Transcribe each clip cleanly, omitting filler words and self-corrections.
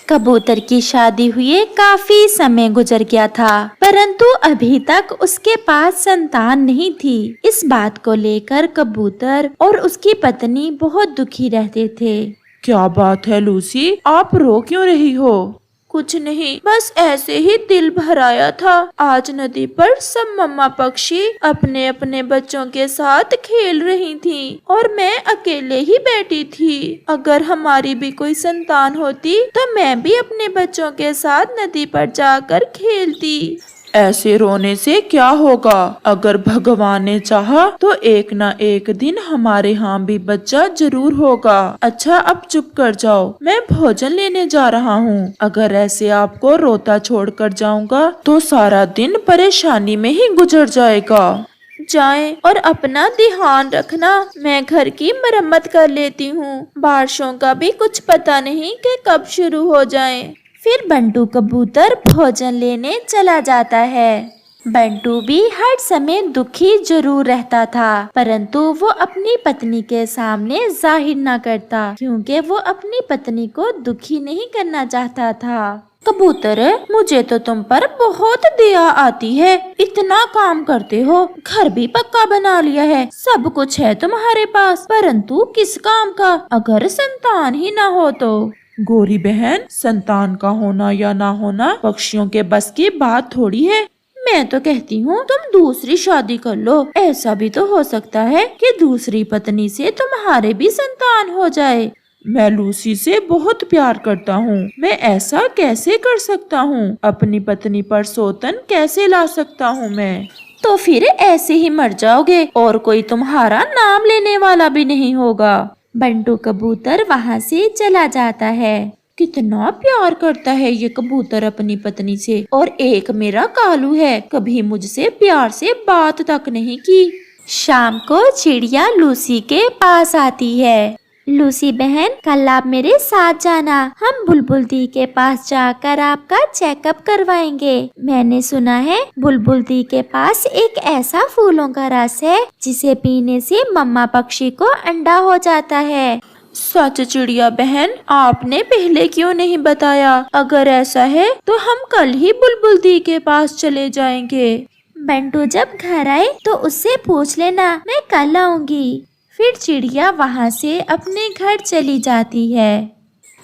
कबूतर की शादी हुए काफी समय गुजर गया था, परंतु अभी तक उसके पास संतान नहीं थी। इस बात को लेकर कबूतर और उसकी पत्नी बहुत दुखी रहते थे। क्या बात है लूसी, आप रो क्यों रही हो? कुछ नहीं, बस ऐसे ही दिल भर आया था। आज नदी पर सब मम्मा पक्षी अपने अपने बच्चों के साथ खेल रही थीं और मैं अकेले ही बैठी थी। अगर हमारी भी कोई संतान होती तो मैं भी अपने बच्चों के साथ नदी पर जाकर खेलती। ऐसे रोने से क्या होगा? अगर भगवान ने चाहा तो एक ना एक दिन हमारे यहाँ भी बच्चा जरूर होगा। अच्छा, अब चुप कर जाओ, मैं भोजन लेने जा रहा हूँ। अगर ऐसे आपको रोता छोड़कर जाऊंगा तो सारा दिन परेशानी में ही गुजर जाएगा। जाएं और अपना ध्यान रखना। मैं घर की मरम्मत कर लेती हूँ। बारिशों का भी कुछ पता नहीं कि कब शुरू हो जाएं। फिर बंटू कबूतर भोजन लेने चला जाता है। बंटू भी हर समय दुखी जरूर रहता था, परंतु वो अपनी पत्नी के सामने जाहिर न करता, क्योंकि वो अपनी पत्नी को दुखी नहीं करना चाहता था। कबूतर, मुझे तो तुम पर बहुत दया आती है। इतना काम करते हो, घर भी पक्का बना लिया है, सब कुछ है तुम्हारे पास, परंतु किस काम का? अगर संतान ही ना हो तो? गोरी बहन, संतान का होना या ना होना पक्षियों के बस की बात थोड़ी है। मैं तो कहती हूँ तुम दूसरी शादी कर लो। ऐसा भी तो हो सकता है कि दूसरी पत्नी से तुम्हारे भी संतान हो जाए। मैं लूसी से बहुत प्यार करता हूँ, मैं ऐसा कैसे कर सकता हूँ? अपनी पत्नी पर सौतन कैसे ला सकता हूँ मैं? तो फिर ऐसे ही मर जाओगे और कोई तुम्हारा नाम लेने वाला भी नहीं होगा। बंटू कबूतर वहाँ से चला जाता है। कितना प्यार करता है ये कबूतर अपनी पत्नी से। और एक मेरा कालू है, कभी मुझसे प्यार से बात तक नहीं की। शाम को चिड़िया लूसी के पास आती है। लूसी बहन, कल आप मेरे साथ जाना, हम बुलबुल दी के पास जाकर आपका चेकअप करवाएंगे। मैंने सुना है बुलबुल दी के पास एक ऐसा फूलों का रस है जिसे पीने से मम्मा पक्षी को अंडा हो जाता है। सच चिड़िया बहन, आपने पहले क्यों नहीं बताया? अगर ऐसा है तो हम कल ही बुलबुल दी के पास चले जाएंगे। बंटू जब घर आए तो उससे पूछ लेना, मैं कल आऊंगी। फिर चिड़िया वहाँ से अपने घर चली जाती है।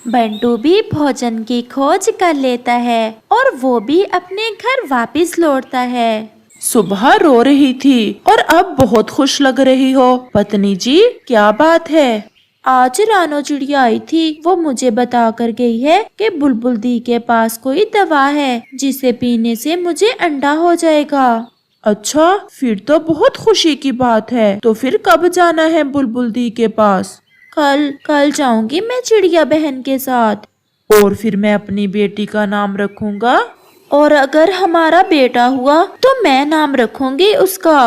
बंटू भी भोजन की खोज कर लेता है और वो भी अपने घर वापस लौटता है। सुबह रो रही थी और अब बहुत खुश लग रही हो। पत्नी जी, क्या बात है? आज रानो चिड़िया आई थी, वो मुझे बता कर गई है कि बुलबुल दी के पास कोई दवा है जिसे पीने से मुझे अंडा हो जाएगा। अच्छा, फिर तो बहुत खुशी की बात है। तो फिर कब जाना है बुलबुल दी के पास? कल जाऊंगी मैं चिड़िया बहन के साथ। और फिर मैं अपनी बेटी का नाम रखूंगा। और अगर हमारा बेटा हुआ तो मैं नाम रखूंगी उसका।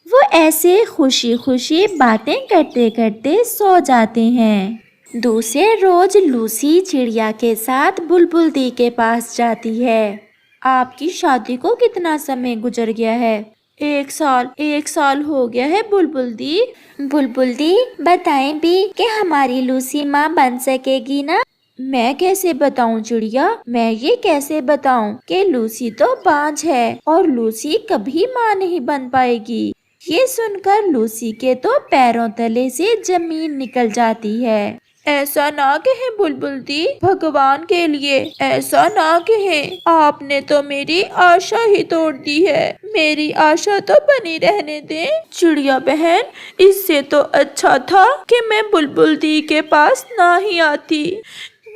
वो ऐसे खुशी खुशी बातें करते करते सो जाते हैं। दूसरे रोज लूसी चिड़िया के साथ बुलबुल दी के पास जाती है। आपकी शादी को कितना समय गुजर गया है? एक साल हो गया है बुलबुल दी। बुलबुल दी, बताएं भी कि हमारी लूसी माँ बन सकेगी ना? मैं कैसे बताऊं चिड़िया, मैं ये कैसे बताऊं कि लूसी तो बांझ है और लूसी कभी माँ नहीं बन पाएगी। ये सुनकर लूसी के तो पैरों तले से जमीन निकल जाती है। ऐसा ना कहे बुलबुल दी, भगवान के लिए ऐसा ना कहे। आपने तो मेरी आशा ही तोड़ दी है। मेरी आशा तो बनी रहने दें। चिड़िया बहन, इससे तो अच्छा था कि मैं बुलबुल दी के पास ना ही आती।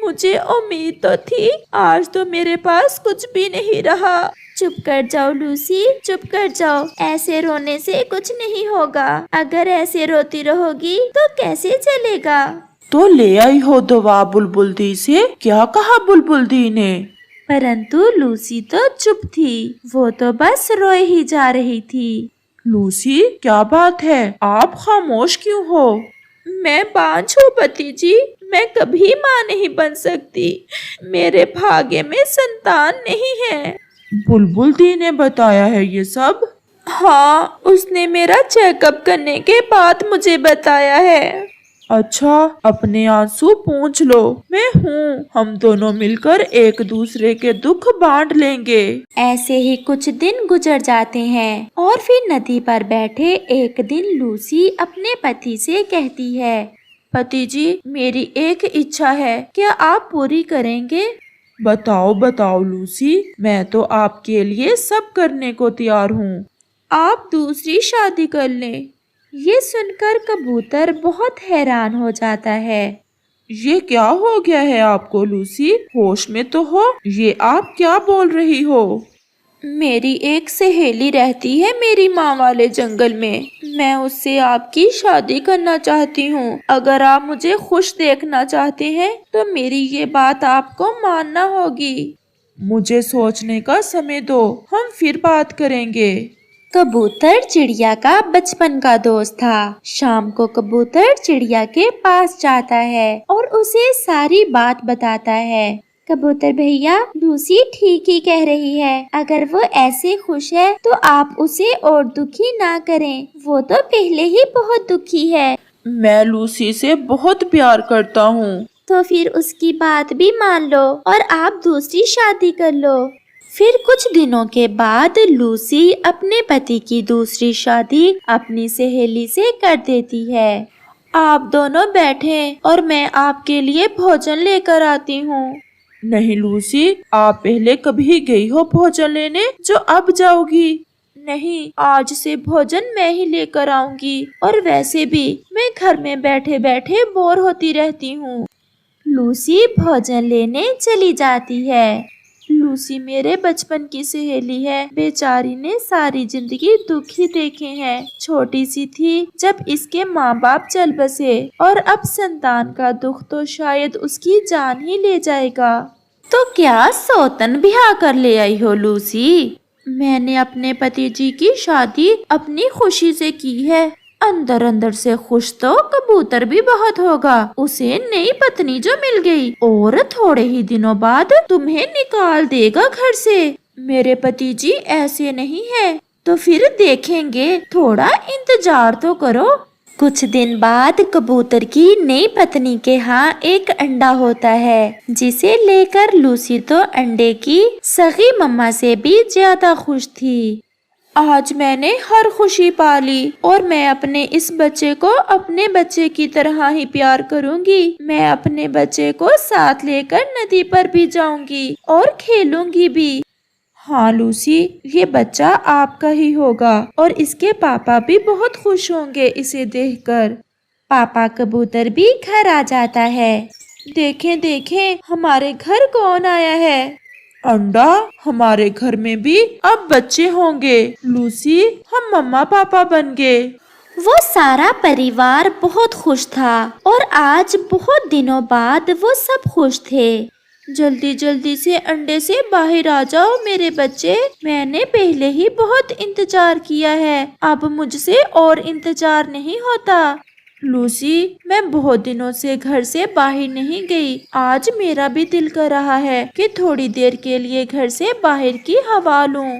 मुझे उम्मीद तो थी, आज तो मेरे पास कुछ भी नहीं रहा। चुप कर जाओ लूसी, चुप कर जाओ। ऐसे रोने से कुछ नहीं होगा। अगर ऐसे रोती रहोगी तो कैसे चलेगा? तो ले आई हो दवा बुलबुल दी से? क्या कहा बुलबुल दी ने? परंतु लूसी तो चुप थी, वो तो बस रोए ही जा रही थी। लूसी, क्या बात है, आप खामोश क्यों हो? मैं बांझ हूँ पति जी, मैं कभी माँ नहीं बन सकती। मेरे भाग्य में संतान नहीं है। बुलबुल दी ने बताया है ये सब? हाँ, उसने मेरा चेकअप करने के बाद मुझे बताया है। अच्छा, अपने आंसू पोंछ लो, मैं हूँ। हम दोनों मिलकर एक दूसरे के दुख बांट लेंगे। ऐसे ही कुछ दिन गुजर जाते हैं और फिर नदी पर बैठे एक दिन लूसी अपने पति से कहती है, पति जी, मेरी एक इच्छा है, क्या आप पूरी करेंगे? बताओ बताओ लूसी, मैं तो आपके लिए सब करने को तैयार हूँ। आप दूसरी शादी कर लें। ये सुनकर कबूतर बहुत हैरान हो जाता है। ये क्या हो गया है आपको लूसी? होश में तो हो, ये आप क्या बोल रही हो? मेरी एक सहेली रहती है मेरी माँ वाले जंगल में। मैं उससे आपकी शादी करना चाहती हूँ। अगर आप मुझे खुश देखना चाहते हैं तो मेरी ये बात आपको मानना होगी। मुझे सोचने का समय दो, हम फिर बात करेंगे। कबूतर चिड़िया का बचपन का दोस्त था। शाम को कबूतर चिड़िया के पास जाता है और उसे सारी बात बताता है। कबूतर भैया, लूसी ठीक ही कह रही है। अगर वो ऐसे खुश है तो आप उसे और दुखी ना करें। वो तो पहले ही बहुत दुखी है। मैं लूसी से बहुत प्यार करता हूँ। तो फिर उसकी बात भी मान लो और आप दूसरी शादी कर लो। फिर कुछ दिनों के बाद लूसी अपने पति की दूसरी शादी अपनी सहेली से कर देती है। आप दोनों बैठें और मैं आपके लिए भोजन लेकर आती हूँ। नहीं लूसी, आप पहले कभी गई हो भोजन लेने जो अब जाओगी? नहीं, आज से भोजन मैं ही लेकर आऊंगी। और वैसे भी मैं घर में बैठे बैठे बोर होती रहती हूँ। लूसी भोजन लेने चली जाती है। लूसी मेरे बचपन की सहेली है। बेचारी ने सारी जिंदगी दुख ही देखे हैं। छोटी सी थी जब इसके माँ बाप चल बसे और अब संतान का दुख तो शायद उसकी जान ही ले जाएगा। तो क्या सौतन ब्याह कर ले आई हो लूसी? मैंने अपने पति जी की शादी अपनी खुशी से की है। अंदर अंदर से खुश तो कबूतर भी बहुत होगा। उसे नई पत्नी जो मिल गई और थोड़े ही दिनों बाद तुम्हें निकाल देगा घर से। मेरे पति जी ऐसे नहीं है। तो फिर देखेंगे, थोड़ा इंतजार तो करो। कुछ दिन बाद कबूतर की नई पत्नी के यहाँ एक अंडा होता है, जिसे लेकर लूसी तो अंडे की सगी मम्मा से भी ज्यादा खुश थी। आज मैंने हर खुशी पा ली और मैं अपने इस बच्चे को अपने बच्चे की तरह ही प्यार करूंगी। मैं अपने बच्चे को साथ लेकर नदी पर भी जाऊंगी और खेलूंगी भी। हाँ लूसी, ये बच्चा आपका ही होगा और इसके पापा भी बहुत खुश होंगे इसे देखकर। पापा कबूतर भी घर आ जाता है। देखें देखें, हमारे घर कौन आया है? अंडा, हमारे घर में भी अब बच्चे होंगे। लूसी, हम मम्मा पापा बन गए। वो सारा परिवार बहुत खुश था और आज बहुत दिनों बाद वो सब खुश थे। जल्दी जल्दी से अंडे से बाहर आ जाओ मेरे बच्चे। मैंने पहले ही बहुत इंतजार किया है, अब मुझसे और इंतजार नहीं होता। लूसी, मैं बहुत दिनों से घर से बाहर नहीं गई। आज मेरा भी दिल कर रहा है कि थोड़ी देर के लिए घर से बाहर की हवा लूं।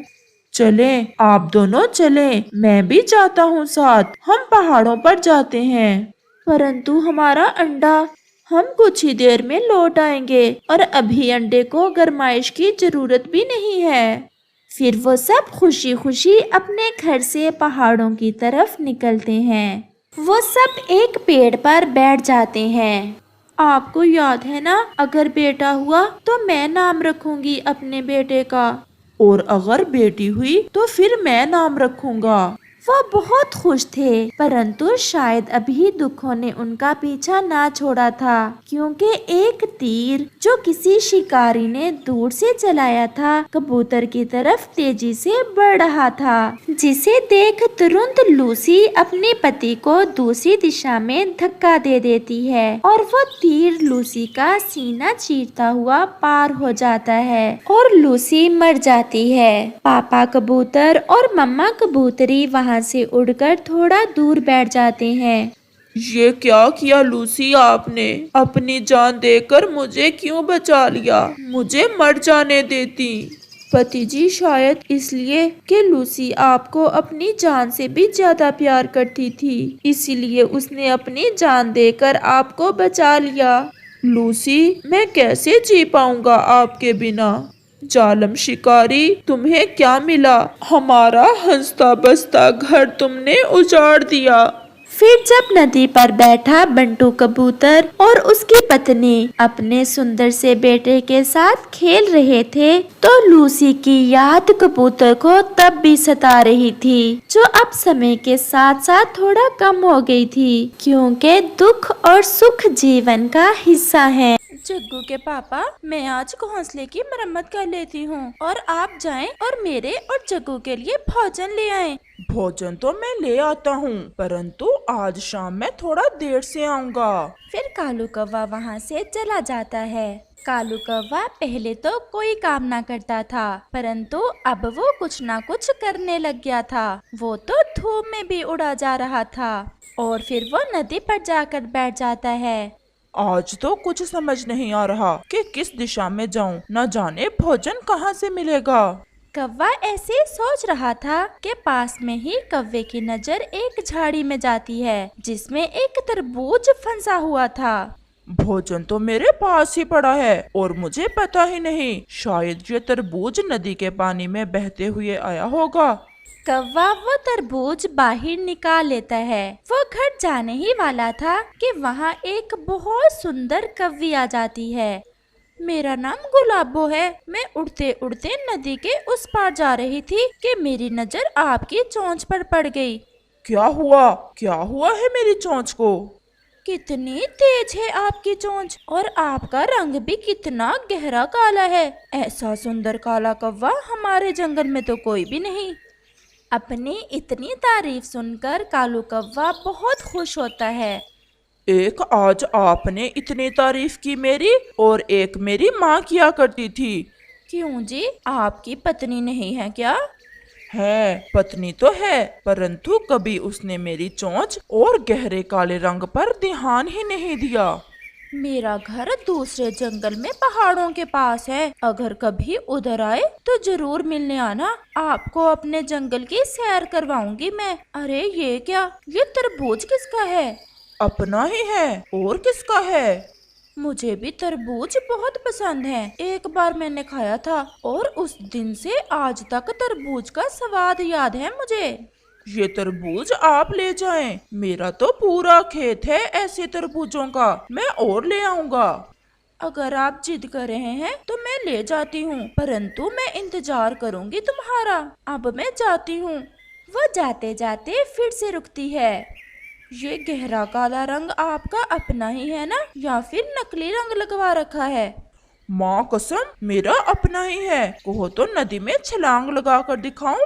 चलें, आप दोनों चलें, मैं भी जाता हूँ साथ। हम पहाड़ों पर जाते हैं। परंतु हमारा अंडा, हम कुछ ही देर में लौट आएंगे और अभी अंडे को गरमाइश की जरूरत भी नहीं है। फिर वो सब खुशी खुशी अपने घर से पहाड़ों की तरफ निकलते हैं। वो सब एक पेड़ पर बैठ जाते हैं। आपको याद है ना, अगर बेटा हुआ तो मैं नाम रखूंगी अपने बेटे का, और अगर बेटी हुई तो फिर मैं नाम रखूंगा। वो बहुत खुश थे, परंतु शायद अभी दुखों ने उनका पीछा ना छोड़ा था, क्योंकि एक तीर जो किसी शिकारी ने दूर से चलाया था कबूतर की तरफ तेजी से बढ़ रहा था, जिसे देख तुरंत लूसी अपने पति को दूसरी दिशा में धक्का दे देती है और वो तीर लूसी का सीना चीरता हुआ पार हो जाता है और लूसी मर जाती है। पापा कबूतर और मम्मा कबूतरी वहाँ से उड़कर थोड़ा दूर बैठ जाते हैं। ये क्या किया लूसी आपने? अपनी जान देकर मुझे क्यों बचा लिया? मुझे मर जाने देती। पति जी, शायद इसलिए कि लूसी आपको अपनी जान से भी ज्यादा प्यार करती थी, इसीलिए उसने अपनी जान देकर आपको बचा लिया। लूसी, मैं कैसे जी पाऊंगा आपके बिना? जालम शिकारी, तुम्हें क्या मिला? हमारा हंसता बसता घर तुमने उजाड़ दिया। फिर जब नदी पर बैठा बंटू कबूतर और उसकी पत्नी अपने सुंदर से बेटे के साथ खेल रहे थे, तो लूसी की याद कबूतर को तब भी सता रही थी, जो अब समय के साथ साथ थोड़ा कम हो गई थी, क्योंकि दुख और सुख जीवन का हिस्सा है। जग्गू के पापा, मैं आज घोंसले की मरम्मत कर लेती हूँ और आप जाएं और मेरे और जग्गू के लिए भोजन ले आएं। भोजन तो मैं ले आता हूँ, परंतु आज शाम मैं थोड़ा देर से आऊँगा। फिर कालू कौवा वहाँ से चला जाता है। कालू कौवा पहले तो कोई काम ना करता था, परंतु अब वो कुछ ना कुछ करने लग गया था। वो तो धूप में भी उड़ा जा रहा था और फिर वो नदी पर जाकर बैठ जाता है। आज तो कुछ समझ नहीं आ रहा कि किस दिशा में जाऊं, न जाने भोजन कहाँ से मिलेगा। कौवा ऐसे सोच रहा था कि पास में ही कौवे की नजर एक झाड़ी में जाती है, जिसमें एक तरबूज फंसा हुआ था। भोजन तो मेरे पास ही पड़ा है और मुझे पता ही नहीं, शायद ये तरबूज नदी के पानी में बहते हुए आया होगा। कौवा वो तरबूज बाहर निकाल लेता है। वो घर जाने ही वाला था कि वहाँ एक बहुत सुंदर कौवी आ जाती है। मेरा नाम गुलाबो है। मैं उड़ते उड़ते नदी के उस पार जा रही थी कि मेरी नजर आपकी चोंच पर पड़ गई। क्या हुआ? क्या हुआ है मेरी चोंच को? कितनी तेज है आपकी चोंच और आपका रंग भी कितना गहरा काला है। ऐसा सुंदर काला कौवा हमारे जंगल में तो कोई भी नहीं। अपनी इतनी तारीफ सुनकर कालू कौवा बहुत खुश होता है। एक आज आपने इतनी तारीफ की मेरी, और एक मेरी माँ किया करती थी। क्यों जी, आपकी पत्नी नहीं है क्या? है, पत्नी तो है, परंतु कभी उसने मेरी चोंच और गहरे काले रंग पर ध्यान ही नहीं दिया। मेरा घर दूसरे जंगल में पहाड़ों के पास है। अगर कभी उधर आए तो जरूर मिलने आना। आपको अपने जंगल की सैर करवाऊंगी मैं। अरे ये क्या, ये तरबूज किसका है? अपना ही है, और किसका है? मुझे भी तरबूज बहुत पसंद है। एक बार मैंने खाया था और उस दिन से आज तक तरबूज का स्वाद याद है मुझे। ये तरबूज आप ले जाएं। मेरा तो पूरा खेत है ऐसे तरबूजों का, मैं और ले आऊंगा। अगर आप जिद कर रहे हैं तो मैं ले जाती हूँ, परंतु मैं इंतजार करूँगी तुम्हारा। अब मैं जाती हूँ। वो जाते जाते फिर से रुकती है। ये गहरा काला रंग आपका अपना ही है ना, या फिर नकली रंग लगवा रखा है? माँ कसम, मेरा अपना ही है। कहो तो नदी में छलांग लगा कर दिखाऊं?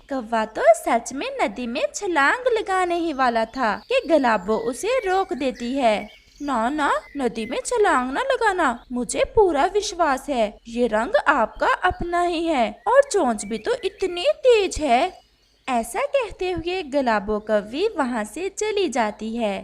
कौवा तो सच में नदी में छलांग लगाने ही वाला था कि गुलाबो उसे रोक देती है। ना ना, नदी में छलांग ना लगाना, मुझे पूरा विश्वास है ये रंग आपका अपना ही है और चोंच भी तो इतनी तेज है। ऐसा कहते हुए गुलाबो कौवी वहाँ से चली जाती है।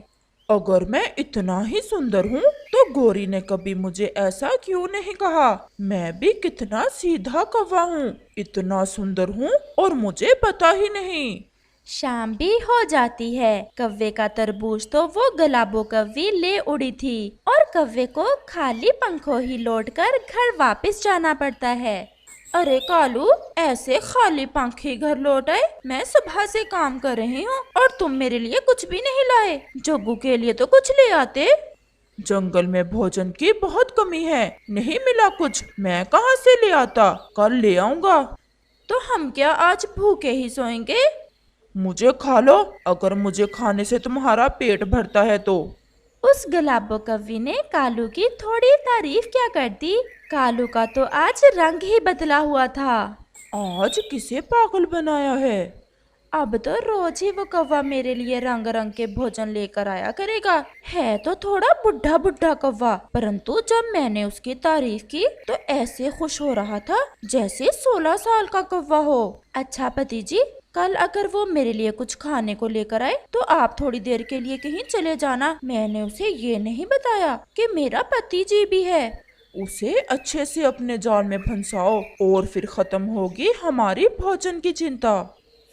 अगर मैं इतना ही सुंदर हूँ तो गोरी ने कभी मुझे ऐसा क्यों नहीं कहा? मैं भी कितना सीधा कौवा हूँ, इतना सुंदर हूँ और मुझे पता ही नहीं। शाम भी हो जाती है। कौवे का तरबूज तो वो गुलाबो कौवी ले उड़ी थी और कौवे को खाली पंखों ही लौटकर घर वापस जाना पड़ता है। अरे कालू, ऐसे खाली पंख ही घर लौट आए? मैं सुबह से काम कर रही हूँ और तुम मेरे लिए कुछ भी नहीं लाए। जग्गू के लिए तो कुछ ले आते। जंगल में भोजन की बहुत कमी है, नहीं मिला कुछ। मैं कहाँ से ले आता? कल ले आऊंगा। तो हम क्या आज भूखे ही सोएंगे? मुझे खा लो, अगर मुझे खाने से तुम्हारा पेट भरता है तो। उस गुलाबो कौवी ने कालू की थोड़ी तारीफ क्या कर दी। कालू का तो आज रंग ही बदला हुआ था। आज किसे पागल बनाया है? अब तो रोज ही वो कौवा मेरे लिए रंग रंग के भोजन लेकर आया करेगा। है तो थोड़ा बुढ़ा बुढ़ा कौवा, परंतु जब मैंने उसकी तारीफ की तो ऐसे खुश हो रहा था जैसे 16 साल का कौवा हो। अच्छा पति जी, कल अगर वो मेरे लिए कुछ खाने को लेकर आए तो आप थोड़ी देर के लिए कहीं चले जाना। मैंने उसे ये नहीं बताया कि मेरा पति जी भी है। उसे अच्छे से अपने जाल में फंसाओ और फिर खत्म होगी हमारी भोजन की चिंता।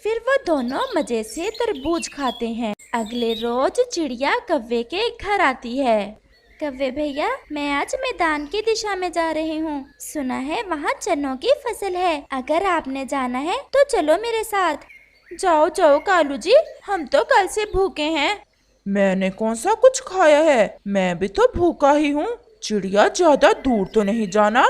फिर वो दोनों मजे से तरबूज खाते हैं। अगले रोज चिड़िया कव्वे के घर आती है। कव्वे भैया, मैं आज मैदान की दिशा में जा रही हूँ। सुना है वहाँ चनों की फसल है। अगर आपने जाना है तो चलो मेरे साथ। जाओ जाओ कालू जी, हम तो कल से भूखे हैं। मैंने कौन सा कुछ खाया है, मैं भी तो भूखा ही हूँ। चिड़िया ज्यादा दूर तो नहीं जाना।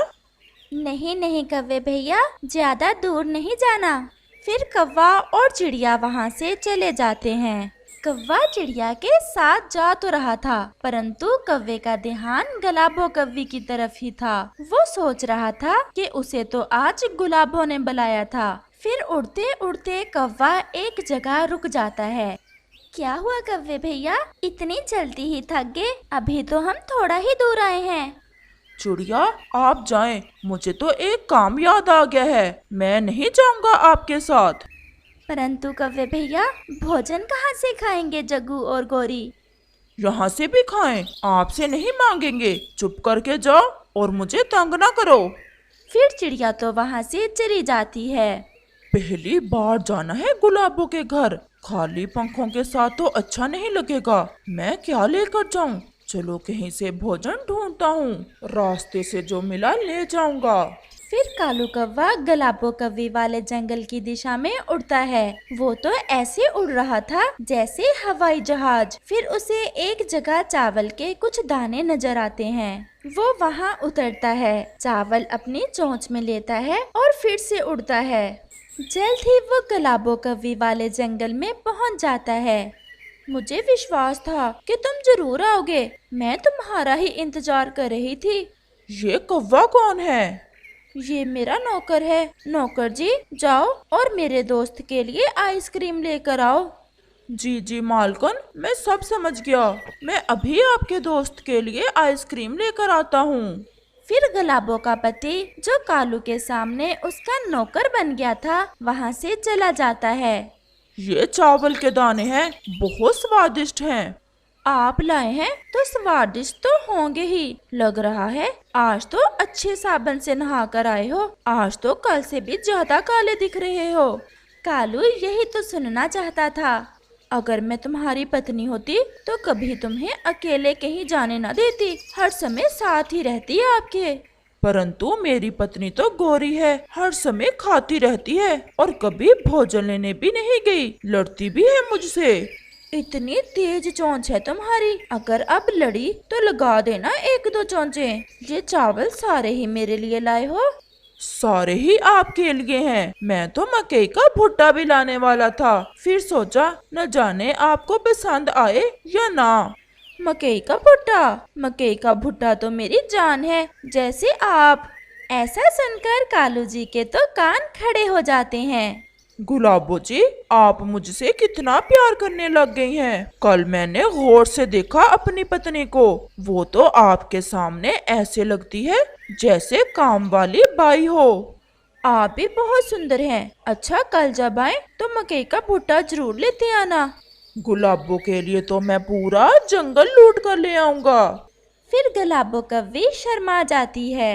नहीं नहीं कव्वे भैया, ज्यादा दूर नहीं जाना। फिर कौवा और चिड़िया वहाँ से चले जाते हैं। कौवा चिड़िया के साथ जा तो रहा था, परंतु कौवे का ध्यान गुलाबो कव्वी की तरफ ही था। वो सोच रहा था कि उसे तो आज गुलाबो ने बुलाया था। फिर उड़ते उड़ते कौवा एक जगह रुक जाता है। क्या हुआ कव्वे भैया, इतनी जल्दी ही थक गए? अभी तो हम थोड़ा ही दूर आए हैं। चिड़िया आप जाएं, मुझे तो एक काम याद आ गया है, मैं नहीं जाऊंगा आपके साथ। परंतु कव्वे भैया, भोजन कहाँ से खाएंगे जग्गू और गौरी? यहाँ से भी खाएं, आपसे नहीं मांगेंगे। चुप करके जाओ और मुझे तंग ना करो। फिर चिड़िया तो वहाँ से चली जाती है। पहली बार जाना है गुलाबों के घर, खाली पंखों के साथ तो अच्छा नहीं लगेगा। मैं क्या लेकर जाऊं? चलो कहीं से भोजन ढूंढता हूँ, रास्ते से जो मिला ले जाऊंगा। फिर कालू कौवा गुलाबो कव्वी वाले जंगल की दिशा में उड़ता है। वो तो ऐसे उड़ रहा था जैसे हवाई जहाज। फिर उसे एक जगह चावल के कुछ दाने नजर आते हैं। वो वहाँ उतरता है, चावल अपनी चोंच में लेता है और फिर से उड़ता है। जल्द ही वो गुलाबो कव्वी वाले जंगल में पहुँच जाता है। मुझे विश्वास था कि तुम जरूर आओगे, मैं तुम्हारा ही इंतजार कर रही थी। ये कौवा कौन है? ये मेरा नौकर है। नौकर जी, जाओ और मेरे दोस्त के लिए आइसक्रीम लेकर आओ। जी जी मालकन, मैं सब समझ गया, मैं अभी आपके दोस्त के लिए आइसक्रीम लेकर आता हूँ। फिर गुलाबो का पति, जो कालू के सामने उसका नौकर बन गया था, वहाँ से चला जाता है। ये चावल के दाने हैं, बहुत स्वादिष्ट हैं। आप लाए हैं तो स्वादिष्ट तो होंगे ही। लग रहा है आज तो अच्छे साबुन से नहा कर आए हो। आज तो कल से भी ज्यादा काले दिख रहे हो। कालू यही तो सुनना चाहता था। अगर मैं तुम्हारी पत्नी होती तो कभी तुम्हें अकेले कहीं जाने न देती, हर समय साथ ही रहती आपके। परंतु मेरी पत्नी तो गोरी है, हर समय खाती रहती है और कभी भोजन लेने भी नहीं गई, लड़ती भी है मुझसे। इतनी तेज चोंच है तुम्हारी, अगर अब लड़ी तो लगा देना एक दो चोंचे। ये चावल सारे ही मेरे लिए लाए हो? सारे ही आपके लिए हैं। मैं तो मकई का भुट्टा भी लाने वाला था, फिर सोचा न जाने आपको पसंद आए या ना। मकई का भुट्टा? मकई का भुट्टा तो मेरी जान है, जैसे आप। ऐसा सुनकर कालू जी के तो कान खड़े हो जाते हैं। गुलाबो जी, आप मुझसे कितना प्यार करने लग गई हैं। कल मैंने गौर से देखा अपनी पत्नी को, वो तो आपके सामने ऐसे लगती है जैसे काम वाली बाई हो। आप भी बहुत सुंदर हैं। अच्छा, कल जब आए तो मकई का भुट्टा जरूर लेते आना। गुलाबो के लिए तो मैं पूरा जंगल लूट कर ले आऊंगा। फिर गुलाबो कव्वी शर्मा जाती है।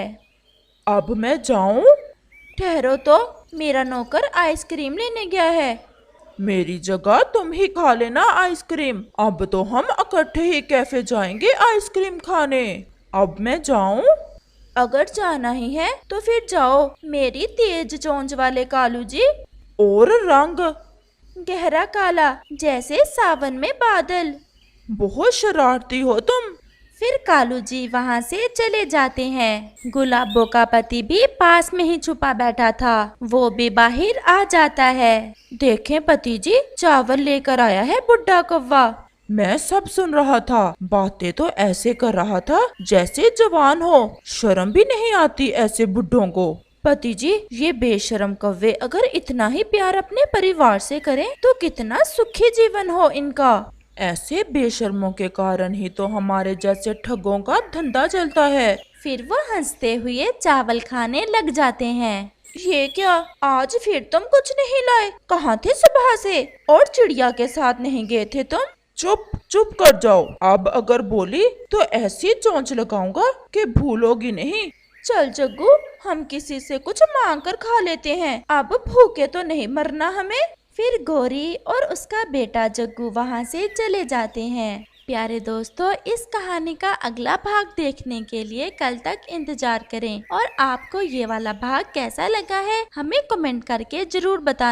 अब मैं जाऊं? ठहरो तो, मेरा नौकर आइसक्रीम लेने गया है। मेरी जगह तुम ही खा लेना आइसक्रीम। अब तो हम इकट्ठे ही कैफे जाएंगे आइसक्रीम खाने। अब मैं जाऊं? अगर जाना ही है तो फिर जाओ, मेरी तेज चोंच वाले कालू जी। और रंग? गहरा काला, जैसे सावन में बादल। बहुत शरारती हो तुम। फिर कालू जी वहाँ से चले जाते हैं। गुलाबो का पति भी पास में ही छुपा बैठा था, वो भी बाहर आ जाता है। देखें पति जी, चावल लेकर आया है बुड्ढा कौवा। मैं सब सुन रहा था, बातें तो ऐसे कर रहा था जैसे जवान हो। शर्म भी नहीं आती ऐसे बुड्ढों को। पति जी, ये बेशरम कौवे अगर इतना ही प्यार अपने परिवार से करें तो कितना सुखी जीवन हो इनका। ऐसे बेशर्मों के कारण ही तो हमारे जैसे ठगों का धंधा चलता है। फिर वो हंसते हुए चावल खाने लग जाते हैं। ये क्या, आज फिर तुम कुछ नहीं लाए? कहाँ थे सुबह से? और चिड़िया के साथ नहीं गए थे तुम? चुप चुप कर जाओ। अब अगर बोली तो ऐसी चोंच लगाऊंगा कि भूलोगी नहीं। चल जग्गू, हम किसी से कुछ मांग कर खा लेते हैं, अब भूखे तो नहीं मरना हमें। फिर गौरी और उसका बेटा जग्गू वहाँ से चले जाते हैं। प्यारे दोस्तों, इस कहानी का अगला भाग देखने के लिए कल तक इंतजार करें और आपको ये वाला भाग कैसा लगा है हमें कमेंट करके जरूर बताएं।